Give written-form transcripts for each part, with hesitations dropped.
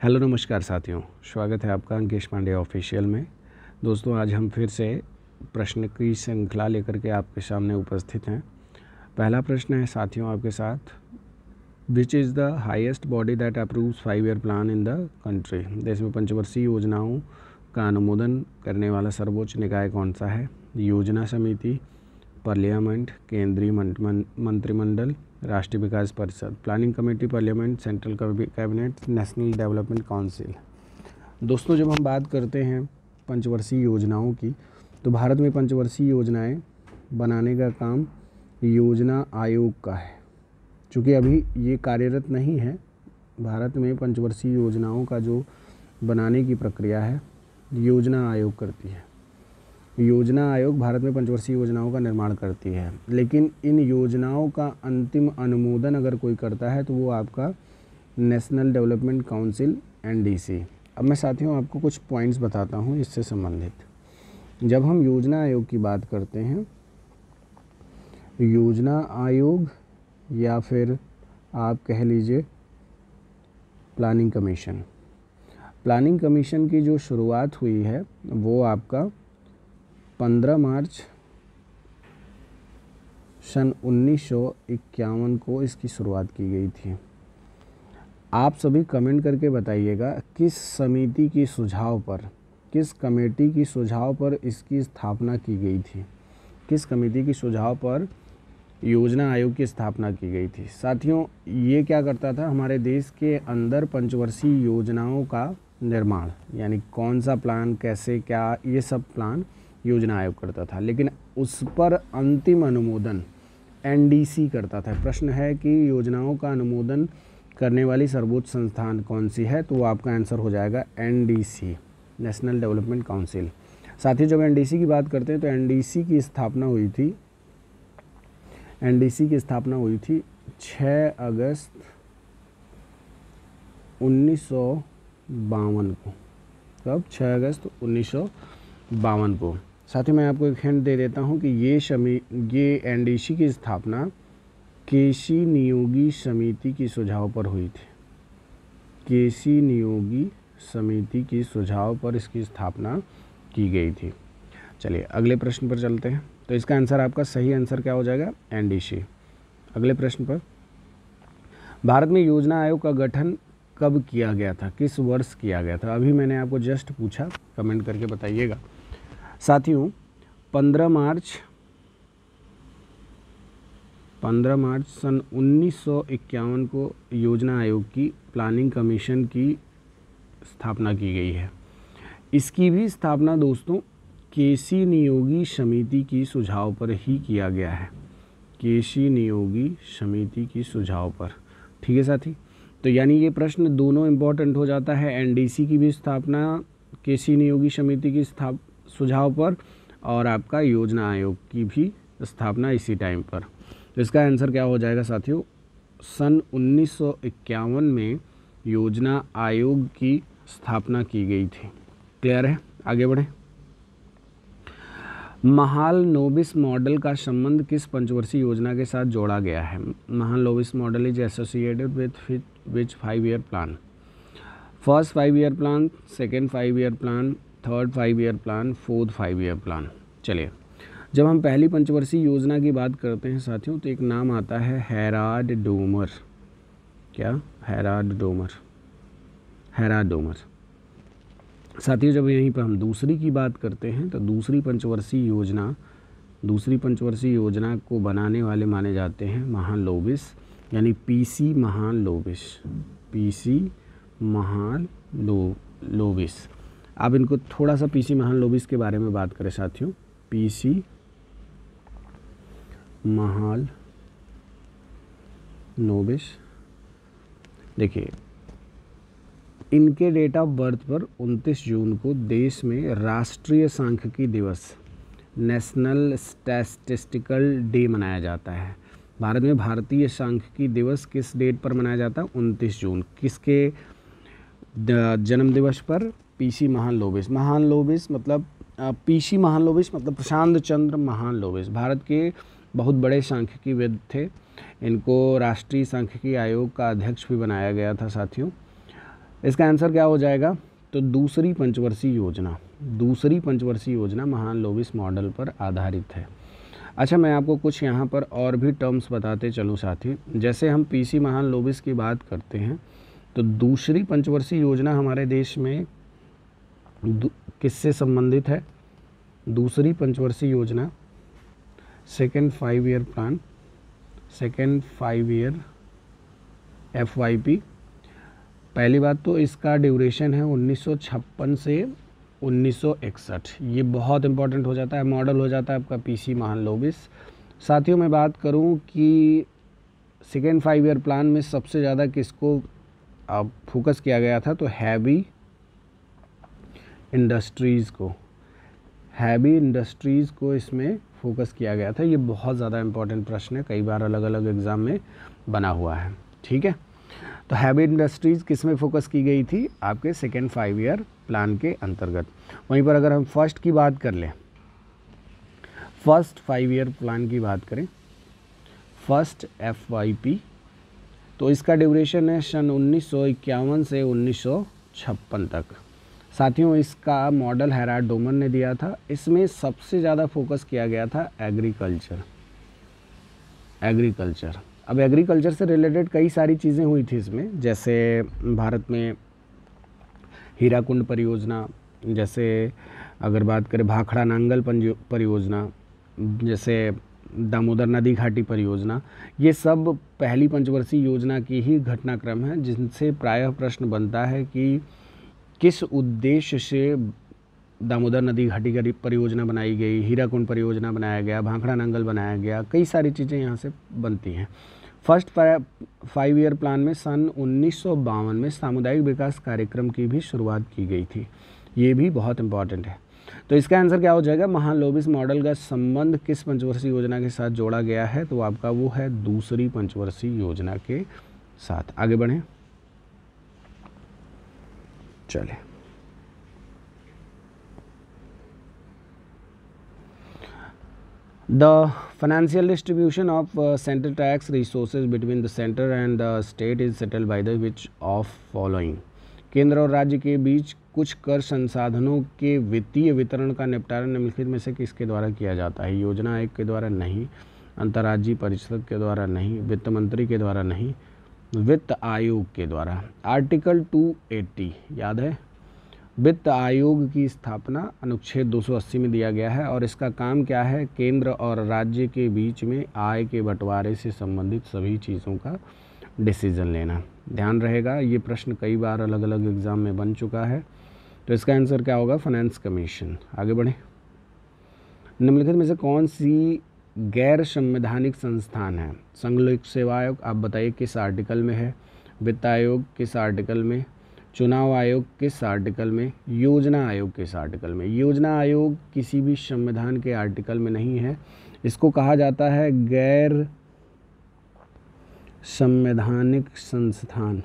Hello नमस्कार साथियों, स्वागत है आपका अंकेश पांडे ऑफिशियल में। दोस्तों, आज हम फिर से प्रश्न की श्रृंखला लेकर के आपके सामने उपस्थित हैं। पहला प्रश्न है साथियों आपके साथ, which is the highest body that approves 5 year plan in the country. देश में पंचवर्षीय योजनाओं का अनुमोदन करने वाला सर्वोच्च निकाय कौन सा है? योजना समिति, पार्लियामेंट, केंद्रीय मंत्रिमंडल, राष्ट्रीय विकास परिषद। Planning committee, parliament, central cabinet, national development council. दोस्तों, जब हम बात करते हैं पंचवर्षीय योजनाओं की, तो भारत में पंचवर्षीय योजनाएं बनाने का काम योजना आयोग का है। चूँकि अभी ये कार्यरत नहीं है, भारत में पंचवर्षीय योजनाओं का जो बनाने की प्रक्रिया है योजना आयोग करती है। योजना आयोग भारत में पंचवर्षीय योजनाओं का निर्माण करती है, लेकिन इन योजनाओं का अंतिम अनुमोदन अगर कोई करता है तो वो आपका नेशनल डेवलपमेंट काउंसिल NDC। अब मैं साथियों आपको कुछ पॉइंट्स बताता हूँ इससे संबंधित। जब हम योजना आयोग की बात करते हैं, योजना आयोग या फिर आप कह लीजिए प्लानिंग कमीशन, प्लानिंग कमीशन की जो शुरुआत हुई है वो आपका 15 मार्च सन 1951 को इसकी शुरुआत की गई थी। आप सभी कमेंट करके बताइएगा किस समिति की सुझाव पर, किस कमेटी की सुझाव पर इसकी स्थापना की गई थी, किस कमेटी की सुझाव पर योजना आयोग की स्थापना की गई थी। साथियों, ये क्या करता था, हमारे देश के अंदर पंचवर्षीय योजनाओं का निर्माण, यानी कौन सा प्लान कैसे क्या, ये सब प्लान योजना आयोग करता था, लेकिन उस पर अंतिम अनुमोदन NDC करता था। प्रश्न है कि योजनाओं का अनुमोदन करने वाली सर्वोच्च संस्थान कौन सी है, तो वो आपका आंसर हो जाएगा NDC, नेशनल डेवलपमेंट काउंसिल। साथ ही जब NDC की बात करते हैं तो NDC की स्थापना हुई थी, NDC की स्थापना हुई थी 6 अगस्त 1952 को। कब? 6 अगस्त 1952 को। साथ ही मैं आपको एक हिंट दे देता हूं कि ये NDC की स्थापना केसी नियोगी समिति की सुझाव पर हुई थी। केसी नियोगी समिति की सुझाव पर इसकी स्थापना की गई थी। चलिए अगले प्रश्न पर चलते हैं। तो इसका आंसर, आपका सही आंसर क्या हो जाएगा? NDC। अगले प्रश्न पर, भारत में योजना आयोग का गठन कब किया गया था, किस वर्ष किया गया था? अभी मैंने आपको जस्ट पूछा, कमेंट करके बताइएगा। साथियों, 15 मार्च सन 1951 को योजना आयोग की, प्लानिंग कमीशन की स्थापना की गई है। इसकी भी स्थापना दोस्तों केसी नियोगी समिति की सुझाव पर ही किया गया है, केसी नियोगी समिति की सुझाव पर। ठीक है साथी, तो यानी ये प्रश्न दोनों इम्पोर्टेंट हो जाता है। NDC की भी स्थापना केसी नियोगी समिति की सुझाव पर, और आपका योजना आयोग की भी स्थापना इसी टाइम पर। तो इसका आंसर क्या हो जाएगा साथियों? सन 1951 में योजना आयोग की स्थापना की गई थी। क्लियर है? आगे बढ़े। महालनोबिस मॉडल का संबंध किस पंचवर्षीय योजना के साथ जोड़ा गया है? Mahalanobis model is associated with which 5 year plan? First 5 year plan, second 5 year plan, third 5 year plan, fourth 5 year plan. चलिए, जब हम पहली पंचवर्षीय योजना की बात करते हैं साथियों, तो एक नाम आता है हेराल्ड डोमर। क्या? Herald Domar. साथियों, जब यहीं पर हम दूसरी की बात करते हैं तो दूसरी पंचवर्षीय योजना को बनाने वाले माने जाते हैं महालनोबिस, यानी PC महालनोबिस। आप इनको थोड़ा सा PC महालनोबिस के बारे में बात करें साथियों। PC महालनोबिस, देखिए इनके डेट ऑफ बर्थ पर 29 जून को देश में राष्ट्रीय सांख्यिकी दिवस, नेशनल स्टैटिस्टिकल डे मनाया जाता है। भारत में भारतीय सांख्यिकी दिवस किस डेट पर मनाया जाता है? 29 जून। किसके जन्म दिवस पर? PC महालनोबिस। महालनोबिस मतलब PC महालनोबिस मतलब प्रशांत चंद्र महालनोबिस भारत के बहुत बड़े सांख्यिकीविद थे। इनको राष्ट्रीय सांख्यिकी आयोग का अध्यक्ष भी बनाया गया था साथियों। इसका आंसर क्या हो जाएगा? तो दूसरी पंचवर्षीय योजना महालनोबिस मॉडल पर आधारित है। अच्छा, मैं आपको कुछ यहाँ पर और भी टर्म्स बताते चलूँ साथी। जैसे हम पीसी महालनोबिस की बात करते हैं तो दूसरी पंचवर्षीय योजना हमारे देश में किससे संबंधित है? दूसरी पंचवर्षीय योजना, second 5 year plan, second 5 year FYP। पहली बात तो इसका ड्यूरेशन है 1956 से 1961। ये बहुत इंपॉर्टेंट हो जाता है, मॉडल हो जाता है आपका पीसी महालनोबिस। साथियों, मैं बात करूं कि सेकेंड 5 ईयर प्लान में सबसे ज़्यादा किसको फोकस किया गया था? तो हैवी इंडस्ट्रीज़ को इसमें फोकस किया गया था। ये बहुत ज़्यादा इंपॉर्टेंट प्रश्न है, कई बार अलग अलग एग्ज़ाम में बना हुआ है। ठीक है, तो हैवी इंडस्ट्रीज़ किस में फोकस की गई थी? आपके सेकेंड 5 ईयर प्लान के अंतर्गत। वहीं पर अगर हम फर्स्ट की बात कर लें, फर्स्ट 5 ईयर प्लान की बात करें, फर्स्ट FYP, तो इसका ड्यूरेशन है सन 1951 से 1956 तक। साथियों, इसका मॉडल हेराल्ड डोमन ने दिया था। इसमें सबसे ज़्यादा फोकस किया गया था एग्रीकल्चर। अब एग्रीकल्चर से रिलेटेड कई सारी चीज़ें हुई थी इसमें, जैसे भारत में हीराकुंड परियोजना, जैसे अगर बात करें भाखड़ा नांगल परियोजना, जैसे दामोदर नदी घाटी परियोजना, ये सब पहली पंचवर्षीय योजना की ही घटनाक्रम है, जिनसे प्रायः प्रश्न बनता है कि किस उद्देश्य से दामोदर नदी घाटी की परियोजना बनाई गई, हीराकुंड परियोजना बनाया गया, भाखड़ा नांगल बनाया गया, कई सारी चीज़ें यहाँ से बनती हैं। फर्स्ट 5 ईयर प्लान में सन 1952 में सामुदायिक विकास कार्यक्रम की भी शुरुआत की गई थी। ये भी बहुत इंपॉर्टेंट है। तो इसका आंसर क्या हो जाएगा? महालनोबिस मॉडल का संबंध किस पंचवर्षीय योजना के साथ जोड़ा गया है? तो आपका वो है दूसरी पंचवर्षीय योजना के साथ। आगे बढ़ें, चले। The financial distribution of central tax resources between the center and the state is settled by the which of following? केंद्र और राज्य के बीच कुछ कर संसाधनों के वित्तीय वितरण का निपटारा निम्नलिखित में से किसके द्वारा किया जाता है? योजना आयोग के द्वारा नहीं, अंतर्राज्यीय परिषद के द्वारा नहीं, वित्त मंत्री के द्वारा नहीं, वित्त आयोग के द्वारा। आर्टिकल 280 याद है? वित्त आयोग की स्थापना अनुच्छेद 280 में दिया गया है और इसका काम क्या है? केंद्र और राज्य के बीच में आय के बंटवारे से संबंधित सभी चीज़ों का डिसीजन लेना। ध्यान रहेगा, ये प्रश्न कई बार अलग अलग एग्ज़ाम में बन चुका है। तो इसका आंसर क्या होगा? Finance commission. आगे बढ़ें। निम्नलिखित में से कौन सी गैर संवैधानिक संस्थान है? संघ लोक सेवा आयोग, आप बताइए किस आर्टिकल में है? वित्त आयोग किस आर्टिकल में? चुनाव आयोग किस आर्टिकल में? योजना आयोग किस आर्टिकल में? योजना आयोग किसी भी संविधान के आर्टिकल में नहीं है। इसको कहा जाता है गैर संवैधानिक संस्थान।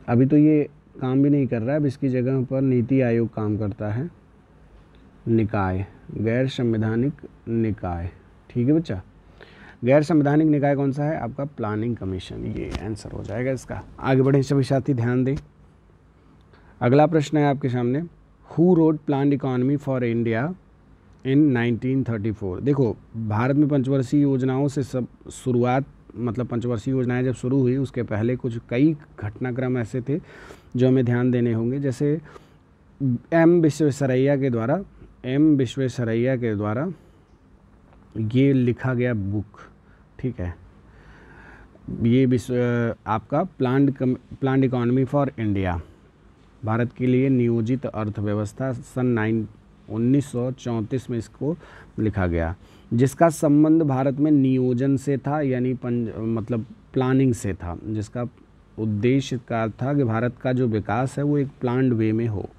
अभी तो ये काम भी नहीं कर रहा है, अब इसकी जगह पर नीति आयोग काम करता है। निकाय, गैर संवैधानिक निकाय। ठीक है बच्चा, गैर संवैधानिक निकाय कौन सा है? आपका प्लानिंग कमीशन। ये आंसर हो जाएगा इसका। आगे बढ़ें सभी साथी, ध्यान दें। अगला प्रश्न है आपके सामने, who wrote planned economy for India in 1934? देखो, भारत में पंचवर्षीय योजनाओं से सब शुरुआत, मतलब पंचवर्षीय योजनाएं जब शुरू हुई उसके पहले कई घटनाक्रम ऐसे थे जो हमें ध्यान देने होंगे। जैसे एम विश्वेश्वरैया के द्वारा ये लिखा गया बुक, ठीक है, ये आपका planned economy for India, Bharat के लिए नियोजित अर्थव्यवस्था, सन 1934 में इसको लिखा गया, जिसका संबंध भारत में नियोजन से था, यानी मतलब प्लानिंग से था, जिसका उद्देश्य का था कि भारत का जो विकास है वो एक प्लान्ड वे में हो।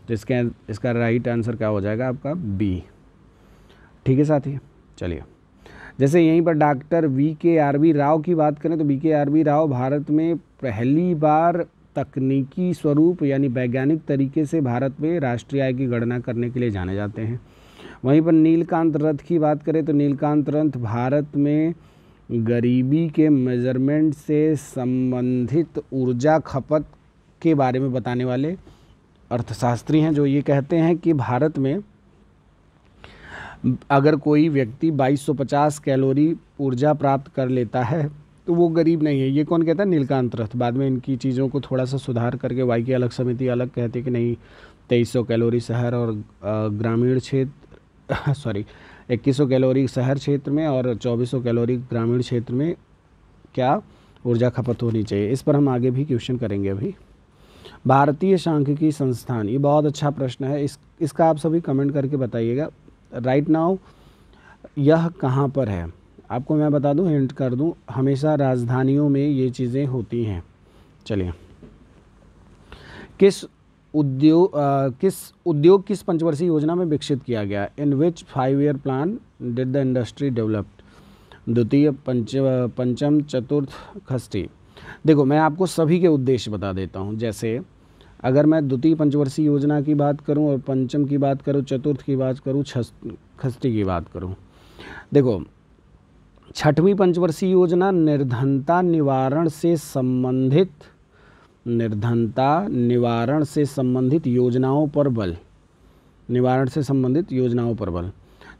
तो इसका राइट आंसर क्या हो जाएगा? आपका बी। ठीक है साथी, चलिए। जैसे यहीं पर डॉक्टर VKRB राव की बात करें तो VKRB राव भारत में पहली बार तकनीकी स्वरूप यानी वैज्ञानिक तरीके से भारत में राष्ट्रीय आय की गणना करने के लिए जाने जाते हैं। वहीं पर नीलकांत रथ की बात करें तो नीलकांत रथ भारत में गरीबी के मेजरमेंट से संबंधित ऊर्जा खपत के बारे में बताने वाले अर्थशास्त्री हैं, जो ये कहते हैं कि भारत में अगर कोई व्यक्ति 2250 कैलोरी ऊर्जा प्राप्त कर लेता है तो वो गरीब नहीं है। ये कौन कहता है? नीलकांत रथ। बाद में इनकी चीज़ों को थोड़ा सा सुधार करके वाई की अलग समिति अलग कहती है कि नहीं, 2300 कैलोरी शहर और ग्रामीण क्षेत्र 2100 कैलोरी शहर क्षेत्र में और 2400 कैलोरी ग्रामीण क्षेत्र में क्या ऊर्जा खपत होनी चाहिए। इस पर हम आगे भी क्वेश्चन करेंगे। अभी भारतीय सांख्यिकी संस्थान, ये बहुत अच्छा प्रश्न है, इसका आप सभी कमेंट करके बताइएगा। राइट नाउ यह कहाँ पर है? आपको मैं बता दूं, हिंट कर दूं, हमेशा राजधानियों में ये चीज़ें होती हैं। चलिए, किस उद्योग किस पंचवर्षीय योजना में विकसित किया गया? इन विच 5 year plan did the industry developed? द्वितीय, पंचम, चतुर्थ, षष्ठी। देखो, मैं आपको सभी के उद्देश्य बता देता हूँ। जैसे अगर मैं द्वितीय पंचवर्षीय योजना की बात करूं और पंचम की बात करूं, चतुर्थ की बात करूं, षष्ठी की बात करूं। देखो, छठवीं पंचवर्षीय योजना निर्धनता निवारण से संबंधित योजनाओं पर बल।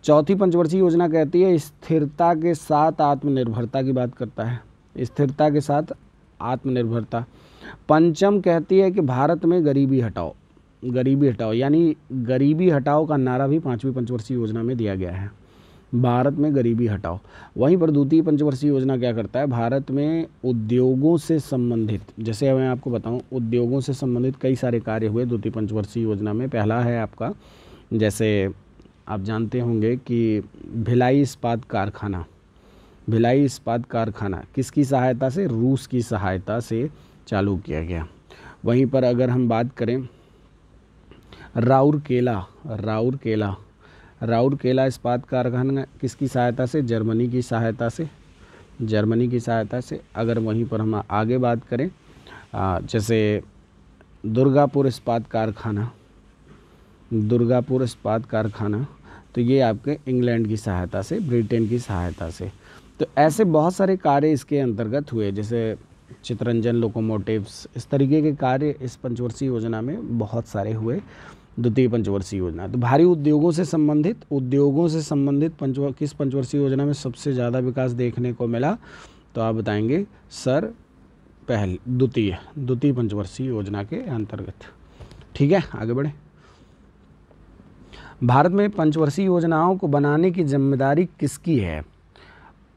चौथी पंचवर्षीय योजना कहती है स्थिरता के साथ आत्मनिर्भरता की बात करता है, स्थिरता के साथ आत्मनिर्भरता। पंचम कहती है कि भारत में गरीबी हटाओ, यानी गरीबी हटाओ का नारा भी 5वीं पंचवर्षीय योजना में दिया गया है, भारत में गरीबी हटाओ। वहीं पर द्वितीय पंचवर्षीय योजना क्या करता है? भारत में उद्योगों से संबंधित, जैसे मैं आपको बताऊं, उद्योगों से संबंधित कई सारे कार्य हुए द्वितीय पंचवर्षीय योजना में। पहला है आपका, जैसे आप जानते होंगे कि भिलाई इस्पात कारखाना किसकी सहायता से? रूस की सहायता से चालू किया गया। वहीं पर अगर हम बात करें राउरकेला इस्पात कारखाना किसकी सहायता से? जर्मनी की सहायता से। अगर वहीं पर हम आगे बात करें जैसे दुर्गापुर इस्पात कारखाना, तो ये आपके इंग्लैंड की सहायता से, ब्रिटेन की सहायता से। तो ऐसे बहुत सारे कार्य इसके अंतर्गत हुए, जैसे चितरंजन लोकोमोटिव्स, इस तरीके के कार्य इस पंचवर्षीय योजना में बहुत सारे हुए द्वितीय पंचवर्षीय योजना। तो भारी उद्योगों से संबंधित किस पंचवर्षीय योजना में सबसे ज़्यादा विकास देखने को मिला? तो आप बताएंगे सर द्वितीय पंचवर्षीय योजना के अंतर्गत। ठीक है, आगे बढ़े। भारत में पंचवर्षीय योजनाओं को बनाने की जिम्मेदारी किसकी है?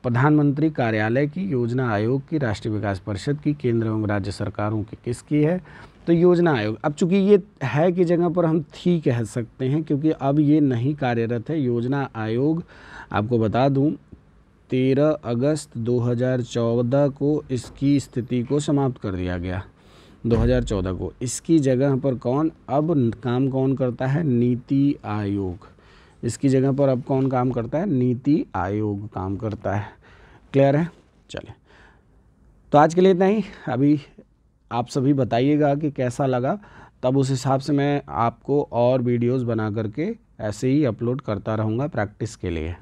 प्रधानमंत्री कार्यालय की, योजना आयोग की, राष्ट्रीय विकास परिषद की, केंद्र एवं राज्य सरकारों की, किसकी है? तो योजना आयोग। अब चूंकि ये है की जगह पर हम थी कह सकते हैं, क्योंकि अब ये नहीं कार्यरत है। योजना आयोग, आपको बता दूं, 13 अगस्त 2014 को इसकी स्थिति को समाप्त कर दिया गया। 2014 को इसकी जगह पर कौन करता है? नीति आयोग। इसकी जगह पर अब कौन काम करता है? नीति आयोग काम करता है। क्लियर है? चलिए, तो आज के लिए इतना ही। अभी आप सभी बताइएगा कि कैसा लगा, तब उस हिसाब से मैं आपको और वीडियोस बना करके ऐसे ही अपलोड करता रहूँगा प्रैक्टिस के लिए।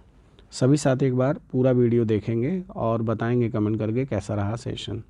सभी साथी एक बार पूरा वीडियो देखेंगे और बताएंगे कमेंट करके कैसा रहा सेशन।